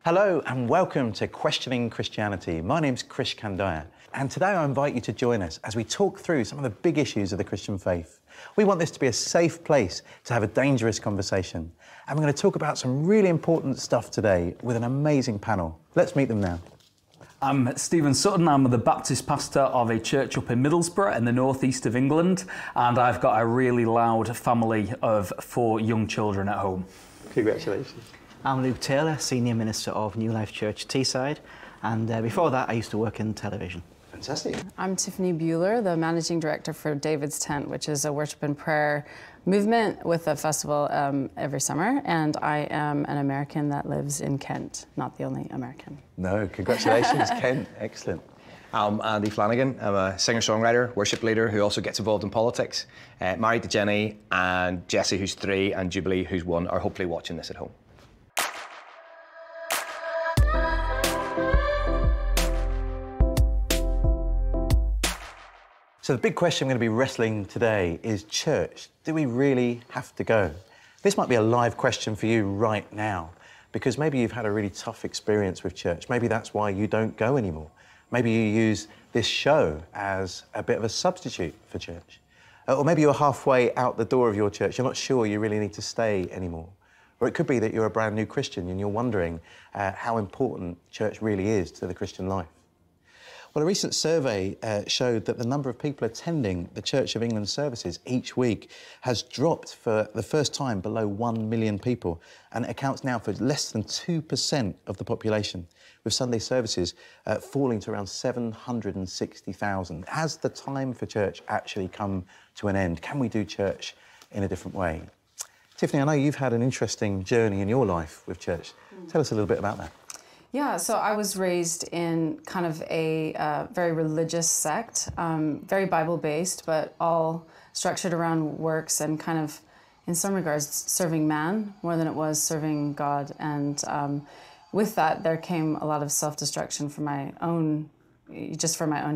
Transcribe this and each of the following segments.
Hello and welcome to Questioning Christianity. My name's Krish Kandaya, and today I invite you to join us as we talk through some of the big issues of the Christian faith. We want this to be a safe place to have a dangerous conversation, and we're going to talk about some really important stuff today with an amazing panel. Let's meet them now. I'm Stephen Sutton. I'm the Baptist pastor of a church up in Middlesbrough in the northeast of England, and I've got a really loud family of 4 young children at home. Congratulations. I'm Luke Taylor, Senior Minister of New Life Church Teesside, and before that I used to work in television. Fantastic. I'm Tiffany Bueller, the Managing Director for David's Tent, which is a worship and prayer movement with a festival every summer, and I am an American that lives in Kent, not the only American. No, congratulations, Kent. Excellent. I'm Andy Flanagan. I'm a singer-songwriter, worship leader who also gets involved in politics. Married to Jenny, and Jessie, who's 3, and Jubilee, who's 1, are hopefully watching this at home. So the big question we're going to be wrestling today is church. Do we really have to go? This might be a live question for you right now, because maybe you've had a really tough experience with church. Maybe that's why you don't go anymore. Maybe you use this show as a bit of a substitute for church. Or maybe you're halfway out the door of your church. You're not sure you really need to stay anymore. Or it could be that you're a brand new Christian and you're wondering how important church really is to the Christian life. Well, a recent survey showed that the number of people attending the Church of England services each week has dropped for the first time below 1 million people, and it accounts now for less than 2% of the population, with Sunday services falling to around 760,000. Has the time for church actually come to an end? Can we do church in a different way? Tiffany, I know you've had an interesting journey in your life with church. Tell us a little bit about that. Yeah, so I was raised in kind of a very religious sect, very Bible-based, but all structured around works and kind of, in some regards, serving man more than it was serving God. And with that, there came a lot of self-destruction for my own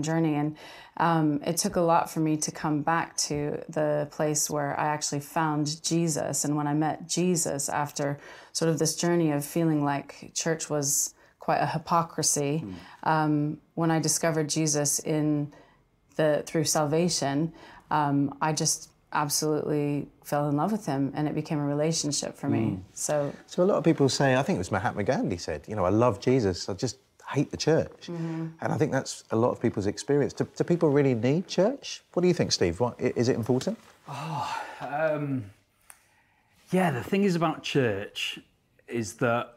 journey. And it took a lot for me to come back to the place where I actually found Jesus. And when I met Jesus after sort of this journey of feeling like church was quite a hypocrisy, when I discovered Jesus through salvation, I just absolutely fell in love with him, and it became a relationship for me. So a lot of people say, I think it was Mahatma Gandhi said, you know, I love Jesus, I just hate the church. And I think that's a lot of people's experience. Do people really need church? What do you think, Steve? Is it important? Yeah, the thing is about church is that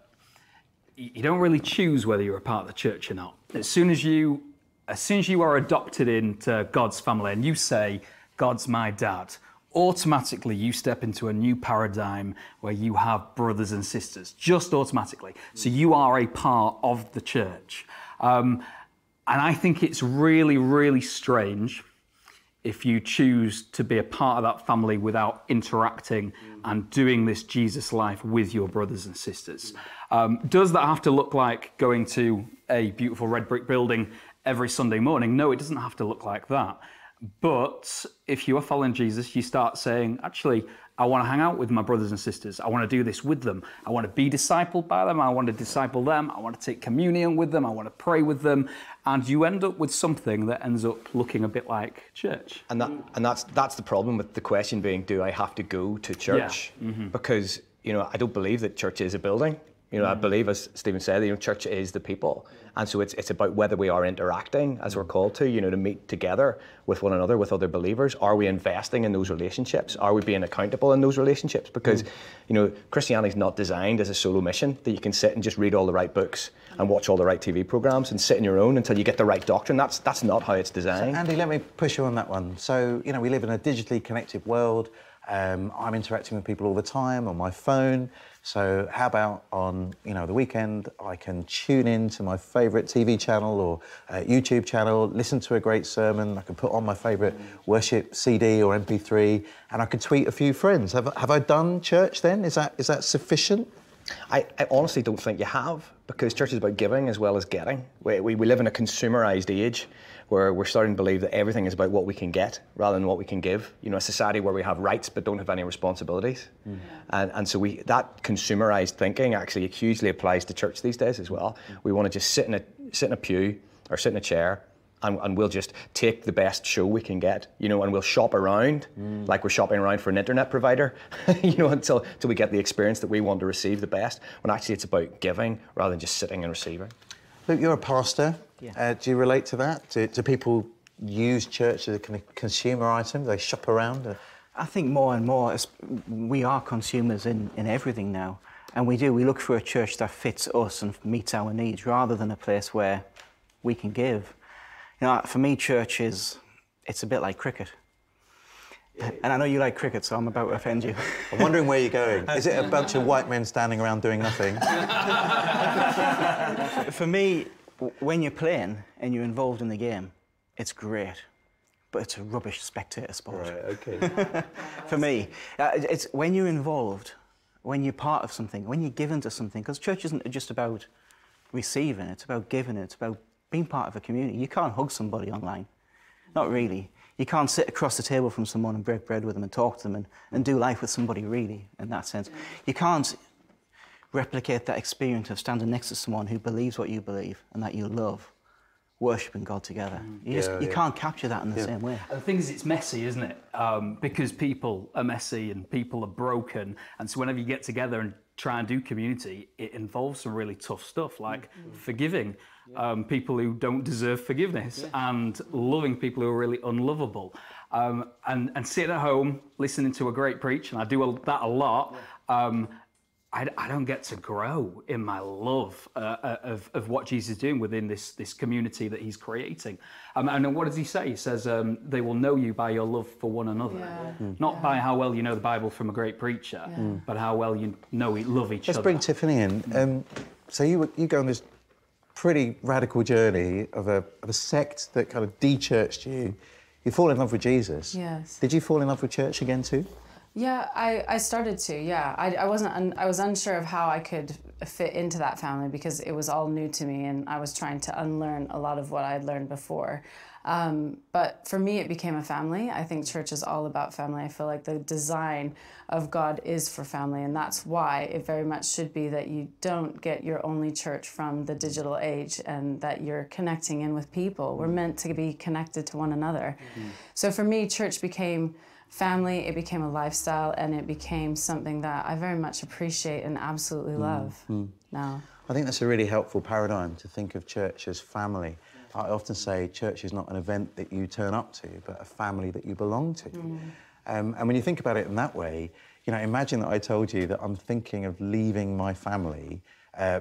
you don't really choose whether you're a part of the church or not. As soon as you are adopted into God's family and you say, God's my dad, automatically you step into a new paradigm where you have brothers and sisters, just automatically. So you are a part of the church. And I think it's really, really strange if you choose to be a part of that family without interacting and doing this Jesus life with your brothers and sisters. Does that have to look like going to a beautiful red brick building every Sunday morning? No, it doesn't have to look like that. But if you are following Jesus, you start saying, actually, I want to hang out with my brothers and sisters. I want to do this with them. I want to be discipled by them. I want to disciple them. I want to take communion with them. I want to pray with them. And you end up with something that ends up looking a bit like church. And that's the problem with the question being, do I have to go to church? Yeah. Because, you know, I don't believe that church is a building. You know, I believe, as Stephen said, you know, church is the people. And so it's about whether we are interacting as we're called to, you know, to meet together with one another, with other believers. Are we investing in those relationships? Are we being accountable in those relationships? Because, you know, Christianity is not designed as a solo mission that you can sit and just read all the right books and watch all the right TV programs and sit in your own until you get the right doctrine. That's not how it's designed. So, Andy, let me push you on that one. So, you know, we live in a digitally connected world. I'm interacting with people all the time on my phone. So how about on, you know, the weekend, I can tune in to my favourite TV channel or YouTube channel, listen to a great sermon, I can put on my favourite worship CD or MP3, and I can tweet a few friends. Have I done church then? Is that sufficient? I honestly don't think you have, because church is about giving as well as getting. We live in a consumerized age where we're starting to believe that everything is about what we can get rather than what we can give. You know, a society where we have rights but don't have any responsibilities. And so that consumerized thinking actually hugely applies to church these days as well. We want to just sit in a pew or sit in a chair and we'll just take the best show we can get, you know, and we'll shop around like we're shopping around for an internet provider, you know, until we get the experience that we want to receive the best, when actually it's about giving rather than just sitting and receiving. Luke, you're a pastor. Yeah. Do you relate to that? Do people use church as a kind of consumer item? Do they shop around? I think more and more, we are consumers in everything now. And we look for a church that fits us and meets our needs rather than a place where we can give. You know, for me, church it's a bit like cricket. And I know you like cricket, so I'm about to offend you. I'm wondering where you're going. Is it a bunch of white men standing around doing nothing? For me, when you're playing and you're involved in the game, it's great. But it's a rubbish spectator sport. Right, okay. For me, it's when you're involved, when you're part of something, when you're given to something, because church isn't just about receiving, it's about giving, it's about being part of a community. You can't hug somebody online. Not really. You can't sit across the table from someone and break bread with them and talk to them and do life with somebody, really, in that sense. You can't replicate that experience of standing next to someone who believes what you believe and that you love, worshipping God together. You can't capture that in the same way. The thing is, it's messy, isn't it? Because people are messy and people are broken. And so whenever you get together and try and do community, it involves some really tough stuff, like forgiving people who don't deserve forgiveness and loving people who are really unlovable. And sitting at home, listening to a great preach, and I do that a lot, I don't get to grow in my love of what Jesus is doing within this community that he's creating. And what does he say? He says, they will know you by your love for one another. Not by how well you know the Bible from a great preacher, but how well you love each other. Let's bring Tiffany in. So you go on this pretty radical journey of a sect that kind of de-churched you. You fall in love with Jesus. Yes. Did you fall in love with church again too? Yeah, I started to, yeah. I was unsure of how I could fit into that family because it was all new to me and I was trying to unlearn a lot of what I had learned before. But for me, it became a family. I think church is all about family. I feel like the design of God is for family, and that's why it very much should be that you don't get your only church from the digital age and that you're connecting in with people. We're meant to be connected to one another. So for me, church became family, it became a lifestyle, and it became something that I very much appreciate and absolutely love now. I think that's a really helpful paradigm to think of church as family. I often say church is not an event that you turn up to, but a family that you belong to. And when you think about it in that way, you know, imagine that I told you that I'm thinking of leaving my family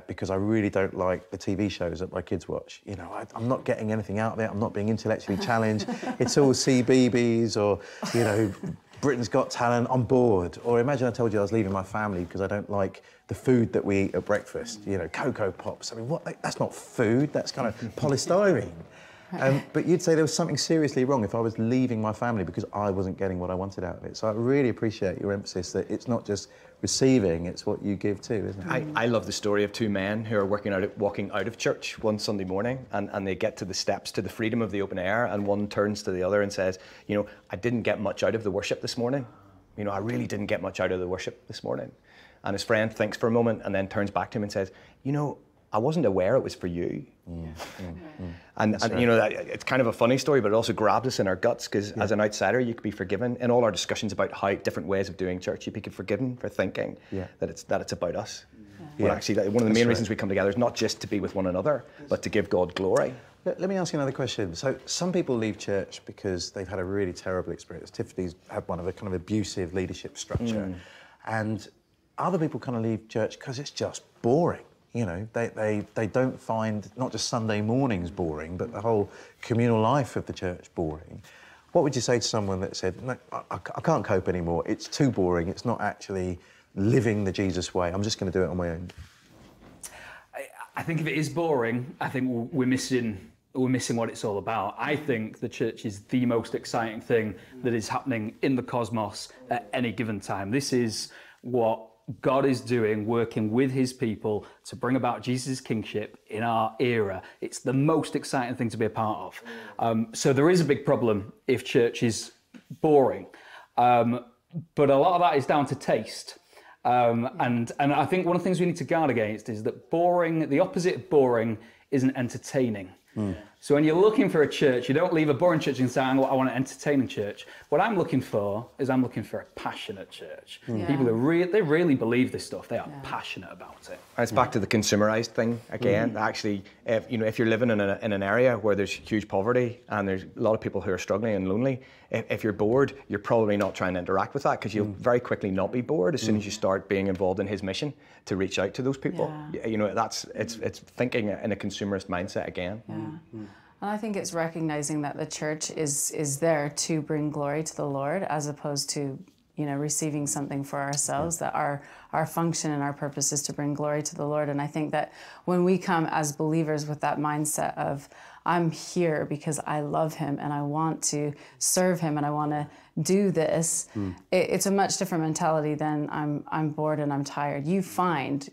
because I really don't like the TV shows that my kids watch. You know, I'm not getting anything out of it. I'm not being intellectually challenged. It's all CBeebies or, you know, Britain's Got Talent. I'm bored. Or imagine I told you I was leaving my family because I don't like the food that we eat at breakfast. You know, Cocoa Pops. I mean, what? That's not food. That's kind of polystyrene. But you'd say there was something seriously wrong if I was leaving my family because I wasn't getting what I wanted out of it. So I really appreciate your emphasis that it's not just receiving, it's what you give too, isn't it? I love the story of two men who are walking out of church one Sunday morning and they get to the steps to the freedom of the open air and one turns to the other and says, you know, I didn't get much out of the worship this morning. You know, I really didn't get much out of the worship this morning. And his friend thinks for a moment and then turns back to him and says, you know, I wasn't aware it was for you. And you know, it's kind of a funny story, but it also grabs us in our guts because as an outsider, you could be forgiven. In all our discussions about how different ways of doing church, you could be forgiven for thinking that it's about us. But actually, one of the main reasons we come together is not just to be with one another, but to give God glory. Let me ask you another question. So some people leave church because they've had a really terrible experience. Tiffany's had one of a kind of abusive leadership structure. And other people kind of leave church because it's just boring. You know, they don't find not just Sunday mornings boring, but the whole communal life of the church boring. What would you say to someone that said, no, I can't cope anymore, it's too boring, it's not actually living the Jesus way, I'm just going to do it on my own? I think if it is boring, I think we're missing what it's all about. I think the church is the most exciting thing that is happening in the cosmos at any given time. This is what God is doing, working with his people to bring about Jesus' kingship in our era. It's the most exciting thing to be a part of. So there is a big problem if church is boring. But a lot of that is down to taste. And I think one of the things we need to guard against is that boring, the opposite of boring, isn't entertaining. So when you're looking for a church, you don't leave a boring church and say, I want an entertaining church. What I'm looking for is I'm looking for a passionate church. People who they really believe this stuff. They are passionate about it. And it's back to the consumerized thing again. Actually, if you're living in an area where there's huge poverty and there's a lot of people who are struggling and lonely, if you're bored, you're probably not trying to interact with that, because you'll very quickly not be bored as soon as you start being involved in his mission to reach out to those people. It's thinking in a consumerist mindset again. And I think it's recognizing that the church is there to bring glory to the Lord, as opposed to, receiving something for ourselves. That our function and our purpose is to bring glory to the Lord. And I think that when we come as believers with that mindset of, I'm here because I love him and I want to serve him and I want to do this, it's a much different mentality than I'm bored and I'm tired. You find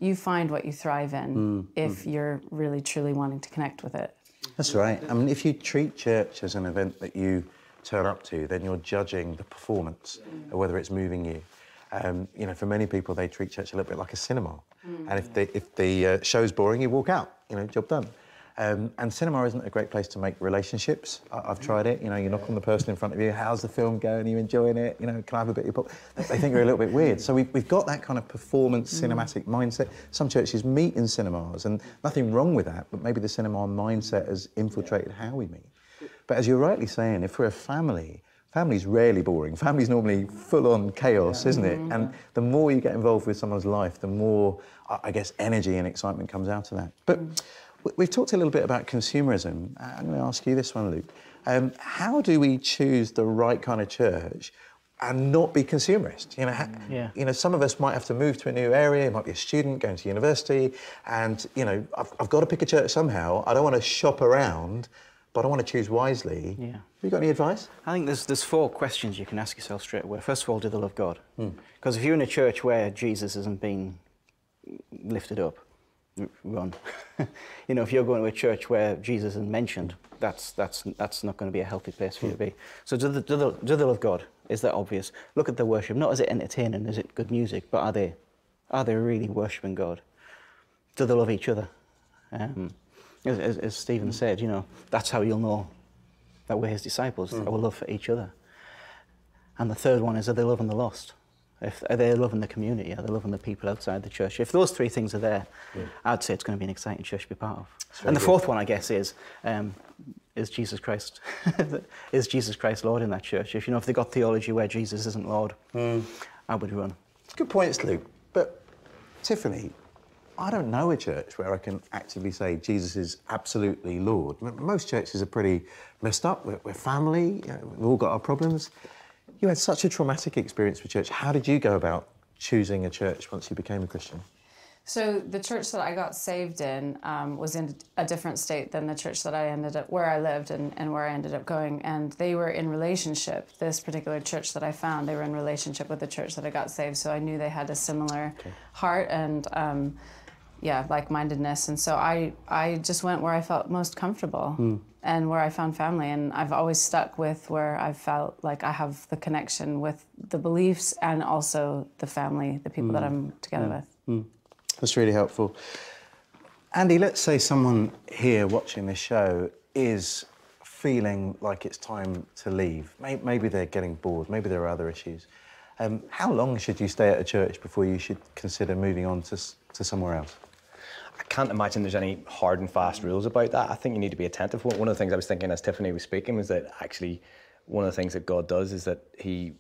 what you thrive in if you're really truly wanting to connect with it. That's right. I mean, if you treat church as an event that you turn up to, then you're judging the performance or whether it's moving you. For many people, they treat church a little bit like a cinema. And if the show's boring, you walk out, job done. And cinema isn't a great place to make relationships. I've tried it. You knock on the person in front of you. How's the film going? Are you enjoying it? Can I have a bit of your pop? They think you're a little bit weird. So we've got that kind of performance cinematic mindset. Some churches meet in cinemas, and nothing wrong with that. But maybe the cinema mindset has infiltrated how we meet. But as you're rightly saying, if we're a family, family's rarely boring. Family's normally full-on chaos, isn't it? And the more you get involved with someone's life, the more, I guess, energy and excitement comes out of that. But we've talked a little bit about consumerism. I'm going to ask you this one, Luke. How do we choose the right kind of church and not be consumerist? Some of us might have to move to a new area. It might be a student going to university, and I've got to pick a church somehow. I don't want to shop around, but I want to choose wisely. Have you got any advice? I think there's 4 questions you can ask yourself straight away. First of all, do they love God? Because if you're in a church where Jesus isn't being lifted up, run. If you're going to a church where Jesus isn't mentioned, that's not going to be a healthy place for you to be. So do they love God? Is that obvious? Look at the worship. Not is it entertaining, is it good music, but are they really worshipping God? Do they love each other? As Stephen said, that's how you'll know that we're his disciples, our love for each other. And the third one is, are they loving the lost? Are they loving the community? Are they loving the people outside the church? If those 3 things are there, I'd say it's going to be an exciting church to be part of. And the fourth one, I guess, is Jesus Christ? Is Jesus Christ Lord in that church? If they got theology where Jesus isn't Lord, I would run. Good points, Luke. But Tiffany, I don't know a church where I can actively say Jesus is absolutely Lord. Most churches are pretty messed up. We're family. We've all got our problems. You had such a traumatic experience with church. How did you go about choosing a church once you became a Christian? So the church that I got saved in was in a different state than the church that I ended up, where I lived and where I ended up going. And they were in relationship, this particular church that I found, they were in relationship with the church that I got saved. So I knew they had a similar heart and like-mindedness. And so I just went where I felt most comfortable and where I found family. And I've always stuck with where I felt like I have the connection with the beliefs and also the family, the people that I'm together with. That's really helpful. Andy, let's say someone here watching this show is feeling like it's time to leave. Maybe they're getting bored, maybe there are other issues. How long should you stay at a church before you should consider moving on to somewhere else? I can't imagine there's any hard and fast rules about that. I think you need to be attentive. One of the things I was thinking as Tiffany was speaking was that actually one of the things that God does is that he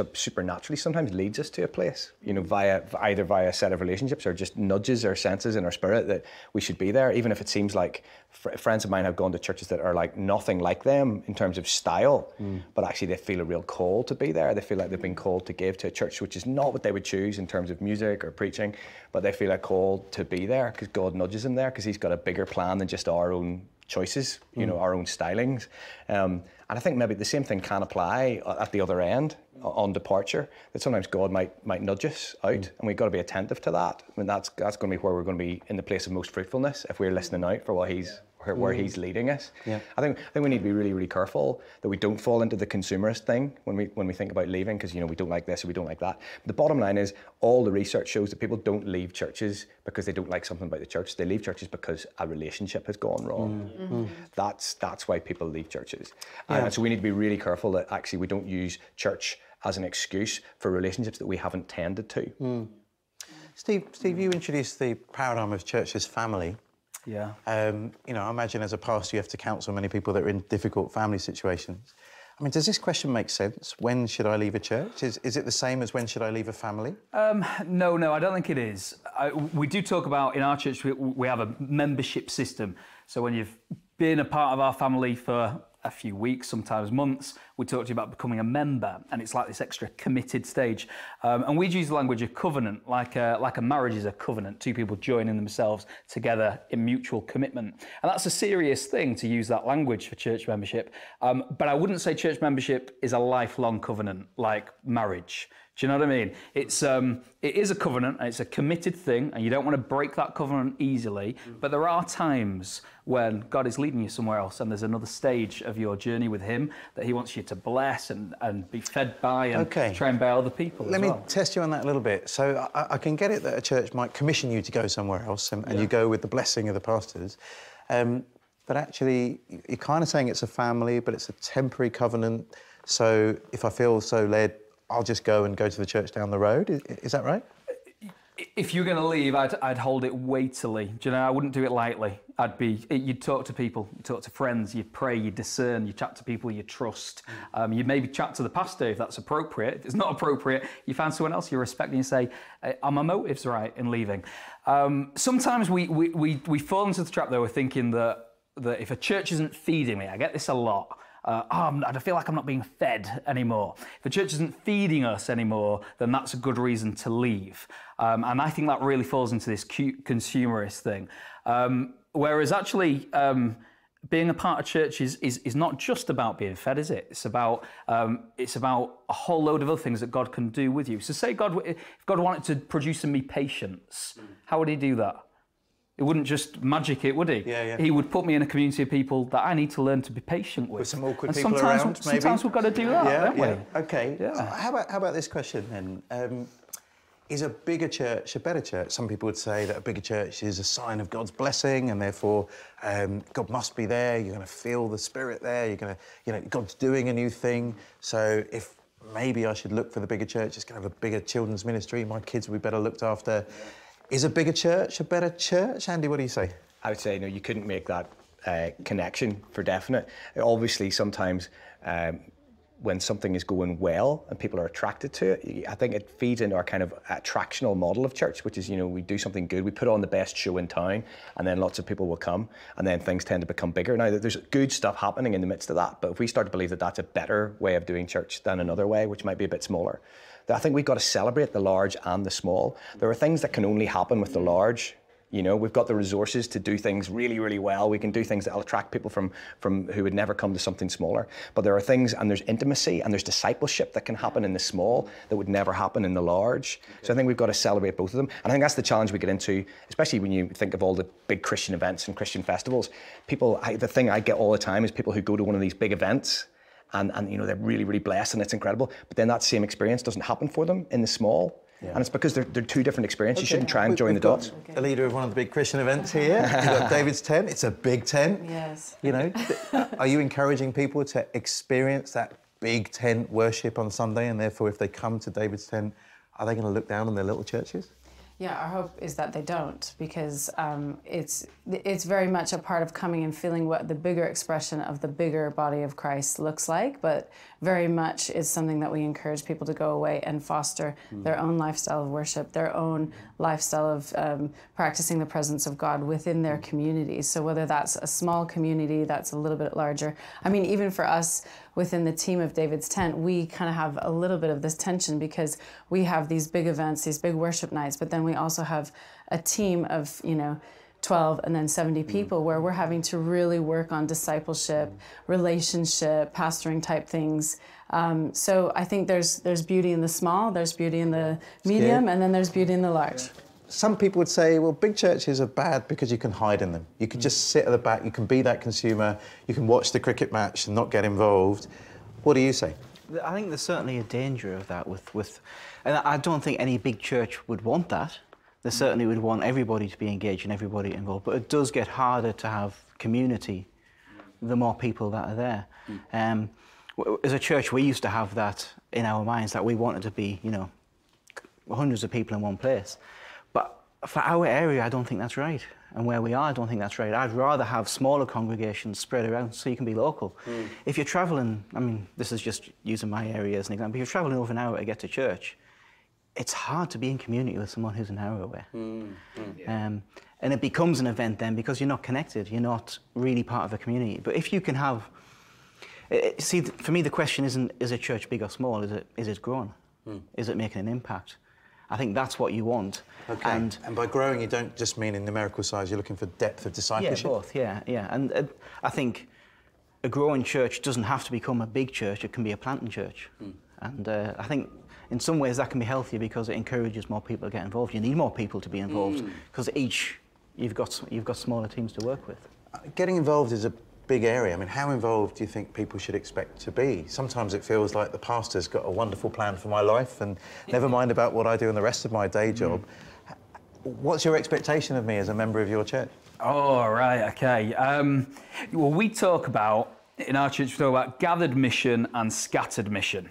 supernaturally sometimes leads us to a place, via a set of relationships or just nudges our senses and our spirit that we should be there, even if it seems like friends of mine have gone to churches that are like nothing like them in terms of style, but actually they feel a real call to be there. They feel like they've been called to give to a church which is not what they would choose in terms of music or preaching, but they feel a call to be there because God nudges them there because he's got a bigger plan than just our own choices, you know, our own stylings. And I think maybe the same thing can apply at the other end on departure, that sometimes God might nudge us out, and we've got to be attentive to that. I mean, that's going to be where we're going to be in the place of most fruitfulness, if we're listening out for what He's where He's leading us. Yeah. I think we need to be really, really careful that we don't fall into the consumerist thing when we think about leaving, because, you know, we don't like this or we don't like that. But the bottom line is, all the research shows that people don't leave churches because they don't like something about the church. They leave churches because a relationship has gone wrong. That's why people leave churches. And so we need to be really careful that actually we don't use church as an excuse for relationships that we haven't tended to. Steve, you introduced the paradigm of church as family. Yeah. You know, I imagine as a pastor you have to counsel many people that are in difficult family situations. I mean, does this question make sense? When should I leave a church? Is it the same as when should I leave a family? No, I don't think it is. We do talk about, in our church, we have a membership system. So when you've been a part of our family for a few weeks, sometimes months, we talk to you about becoming a member, and it's like this extra committed stage. And we use the language of covenant, like a marriage is a covenant, two people joining themselves together in mutual commitment. And that's a serious thing to use that language for church membership. But I wouldn't say church membership is a lifelong covenant like marriage. Do you know what I mean? It is a covenant, and it's a committed thing, and you don't want to break that covenant easily. But there are times when God is leading you somewhere else, and there's another stage of your journey with Him that He wants you to bless and be fed by and try and bear other people. Let me test you on that a little bit. So I can get it that a church might commission you to go somewhere else, and you go with the blessing of the pastors. But actually, you're kind of saying it's a family, but it's a temporary covenant. So if I feel so led, I'll just go to the church down the road. Is that right? If you're going to leave, I'd hold it weightily. Do you know, I wouldn't do it lightly. You'd talk to people, you'd talk to friends, you'd pray, you'd discern, you chat to people you trust. You'd maybe chat to the pastor if that's appropriate. If it's not appropriate, you find someone else you respect and you say, are my motives right in leaving? Sometimes we fall into the trap though, we're thinking that if a church isn't feeding me, I get this a lot. I feel like I'm not being fed anymore. If the church isn't feeding us anymore, then that's a good reason to leave. And I think that really falls into this cute consumerist thing. Whereas actually, being a part of church is not just about being fed, is it? It's about a whole load of other things that God can do with you. So say if God wanted to produce in me patience, how would He do that? It wouldn't just magic it, would He? Yeah. He would put me in a community of people that I need to learn to be patient with. With some awkward and people around, maybe? Sometimes we've got to do that, don't we? Okay. Yeah. How about this question then? Is a bigger church a better church? Some people would say that a bigger church is a sign of God's blessing, and therefore God must be there. You're going to feel the Spirit there. You're going to, God's doing a new thing. So if maybe I should look for the bigger church, it's going to have a bigger children's ministry. My kids will be better looked after. Is a bigger church a better church? Andy, what do you say? I would say, no, you couldn't make that connection for definite. Obviously, sometimes when something is going well and people are attracted to it, I think it feeds into our kind of attractional model of church, which is, we do something good, we put on the best show in town, and then lots of people will come, and then things tend to become bigger. Now, there's good stuff happening in the midst of that, but if we start to believe that that's a better way of doing church than another way, which might be a bit smaller, I think we've got to celebrate the large and the small. There are things that can only happen with the large. We've got the resources to do things really, really well. We can do things that will attract people from who would never come to something smaller. But there are things, and there's intimacy and there's discipleship that can happen in the small that would never happen in the large. So I think we've got to celebrate both of them. And I think that's the challenge we get into, especially when you think of all the big Christian events and Christian festivals. The thing I get all the time is people who go to one of these big events and they're really, really blessed and it's incredible. But then that same experience doesn't happen for them in the small. Yeah. And it's because they're two different experiences. You shouldn't try and join the dots. The leader of one of the big Christian events here. You've got David's tent. It's a big tent. Yes. Are you encouraging people to experience that big tent worship on Sunday, and therefore if they come to David's tent, are they going to look down on their little churches? Yeah, our hope is that they don't, because it's very much a part of coming and feeling what the bigger expression of the bigger body of Christ looks like, but very much is something that we encourage people to go away and foster their own lifestyle of worship, their own lifestyle of practicing the presence of God within their communities. So whether that's a small community that's a little bit larger, I mean, even for us within the team of David's Tent, we kind of have a little bit of this tension because we have these big events, these big worship nights, but then we also have a team of, 12 and then 70 people, where we're having to really work on discipleship, relationship, pastoring type things. So I think there's beauty in the small, there's beauty in the medium, and then there's beauty in the large. Some people would say, well, big churches are bad because you can hide in them. You can just sit at the back, you can be that consumer, you can watch the cricket match and not get involved. What do you say? I think there's certainly a danger of that and I don't think any big church would want that. They certainly would want everybody to be engaged and everybody involved, but it does get harder to have community the more people that are there. As a church, we used to have that in our minds, that we wanted to be, you know, hundreds of people in one place. But for our area, I don't think that's right. And where we are, I don't think that's right. I'd rather have smaller congregations spread around so you can be local. If you're travelling, I mean, this is just using my area as an example, if you're travelling over an hour to get to church, it's hard to be in community with someone who's an hour away. And it becomes an event then because you're not connected, you're not really part of a community. But if you can have, see, for me the question isn't, is a church big or small, is it growing? Is it making an impact? I think that's what you want. Okay. And by growing, you don't just mean in numerical size, you're looking for depth of discipleship? Yeah, both, yeah. And I think a growing church doesn't have to become a big church, it can be a planting church. And I think in some ways that can be healthier because it encourages more people to get involved. You need more people to be involved because you've got smaller teams to work with. Getting involved is a big area. I mean, how involved do you think people should expect to be? Sometimes it feels like the pastor's got a wonderful plan for my life and never mind about what I do in the rest of my day job. What's your expectation of me as a member of your church? Oh, right, okay. Well, we talk about, in our church, we talk about gathered mission and scattered mission.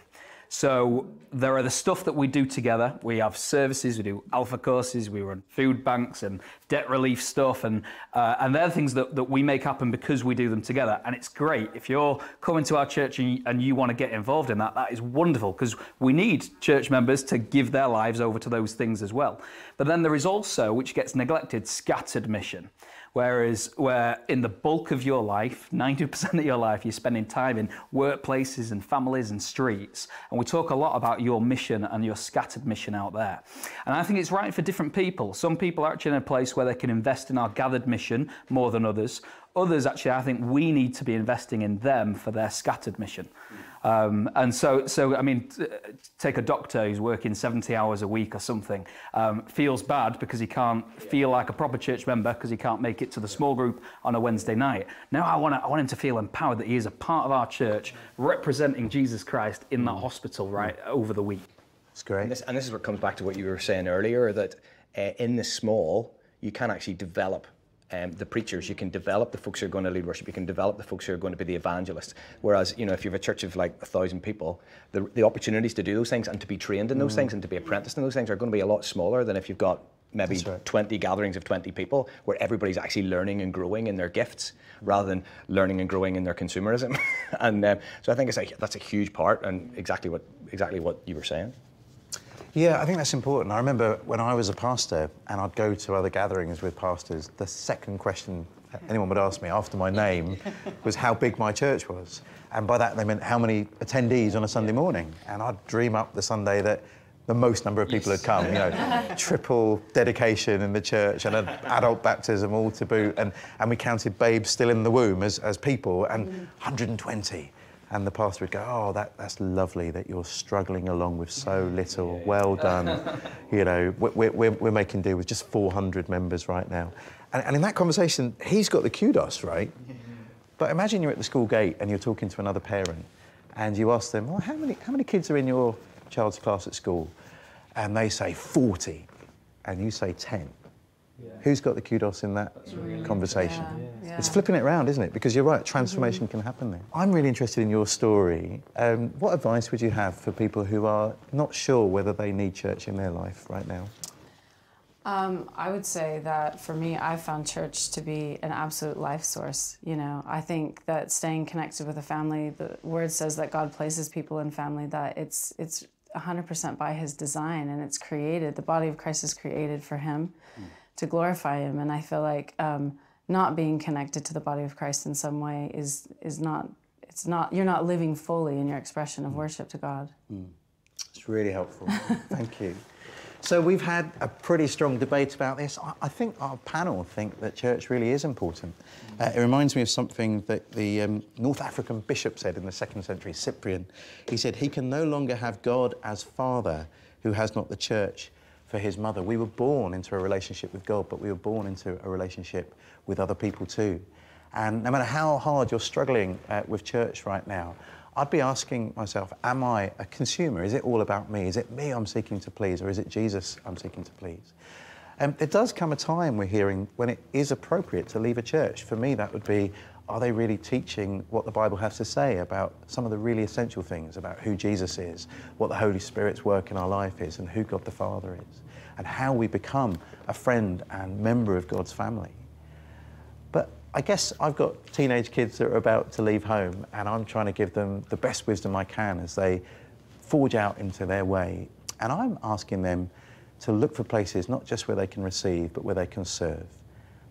So there are the stuff that we do together. We have services, we do alpha courses, we run food banks and debt relief stuff, and they're things that we make happen because we do them together. And it's great. If you're coming to our church and you want to get involved in that, that is wonderful, because we need church members to give their lives over to those things as well. But then there is also, which gets neglected, scattered mission. Where in the bulk of your life, 90% of your life, you're spending time in workplaces and families and streets. And we talk a lot about your mission and your scattered mission out there. And I think it's right for different people. Some people are actually in a place where they can invest in our gathered mission more than others. Others, actually, I think we need to be investing in them for their scattered mission. And so I mean, take a doctor who's working 70 hours a week or something, feels bad because he can't feel like a proper church member because he can't make it to the small group on a Wednesday night. Now I want him to feel empowered that he is a part of our church, representing Jesus Christ in that hospital right over the week. That's great. And this is what comes back to what you were saying earlier, that in the small, you can actually develop the preachers, you can develop the folks who are going to lead worship, you can develop the folks who are going to be the evangelists. Whereas, you know, if you have a church of like 1,000 people, the opportunities to do those things and to be trained in those things and to be apprenticed in those things are going to be a lot smaller than if you've got maybe 20 gatherings of 20 people where everybody's actually learning and growing in their gifts rather than learning and growing in their consumerism. And so I think that's a huge part, and exactly what you were saying. Yeah, I think that's important. I remember when I was a pastor and I'd go to other gatherings with pastors, the second question anyone would ask me after my name was how big my church was. And by that they meant how many attendees on a Sunday morning. And I'd dream up the Sunday that the most number of people had come, you know, triple dedication in the church and an adult baptism all to boot. And we counted babes still in the womb as people, and 120. And the pastor would go, oh, that's lovely that you're struggling along with so little. Well done. You know, we're making do with just 400 members right now. And in that conversation, he's got the kudos, right? But imagine you're at the school gate and you're talking to another parent and you ask them, well, how many kids are in your child's class at school? And they say 40, and you say 10. Yeah. Who's got the kudos in that conversation? Yeah. It's flipping it around, isn't it? Because you're right, transformation can happen there. I'm really interested in your story. What advice would you have for people who are not sure whether they need church in their life right now? I would say that for me, I found church to be an absolute life source. You know, I think that staying connected with a family, the word says that God places people in family, that it's 100% by his design, and it's created. The body of Christ is created for him. To glorify him, and I feel like not being connected to the body of Christ in some way is not you're not living fully in your expression of worship to God. It's really helpful. Thank you. So we've had a pretty strong debate about this. I think our panel think that church really is important. It reminds me of something that the North African bishop said in the 2nd century, Cyprian. He said, he can no longer have God as father who has not the church for his mother. We were born into a relationship with God, but we were born into a relationship with other people too. And no matter how hard you're struggling with church right now, I'd be asking myself, am I a consumer? Is it all about me? Is it me I'm seeking to please, or is it Jesus I'm seeking to please? There does come a time, we're hearing, when it is appropriate to leave a church. For me, that would be, are they really teaching what the Bible has to say about some of the really essential things, about who Jesus is, what the Holy Spirit's work in our life is, and who God the Father is, and how we become a friend and member of God's family? But I guess I've got teenage kids that are about to leave home, and I'm trying to give them the best wisdom I can as they forge out into their way. And I'm asking them to look for places not just where they can receive, but where they can serve.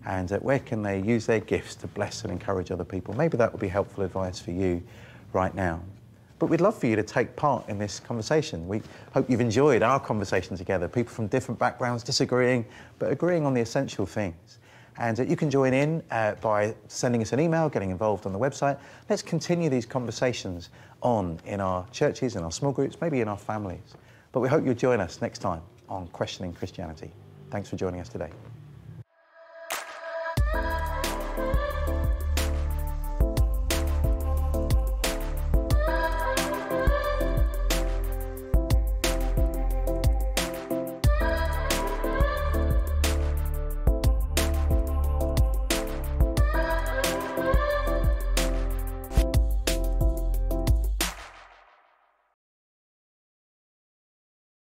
And where can they use their gifts to bless and encourage other people? Maybe that would be helpful advice for you right now. But we'd love for you to take part in this conversation. We hope you've enjoyed our conversation together, people from different backgrounds disagreeing, but agreeing on the essential things. And you can join in by sending us an email, getting involved on the website. Let's continue these conversations on in our churches, in our small groups, maybe in our families. But we hope you'll join us next time on Questioning Christianity. Thanks for joining us today.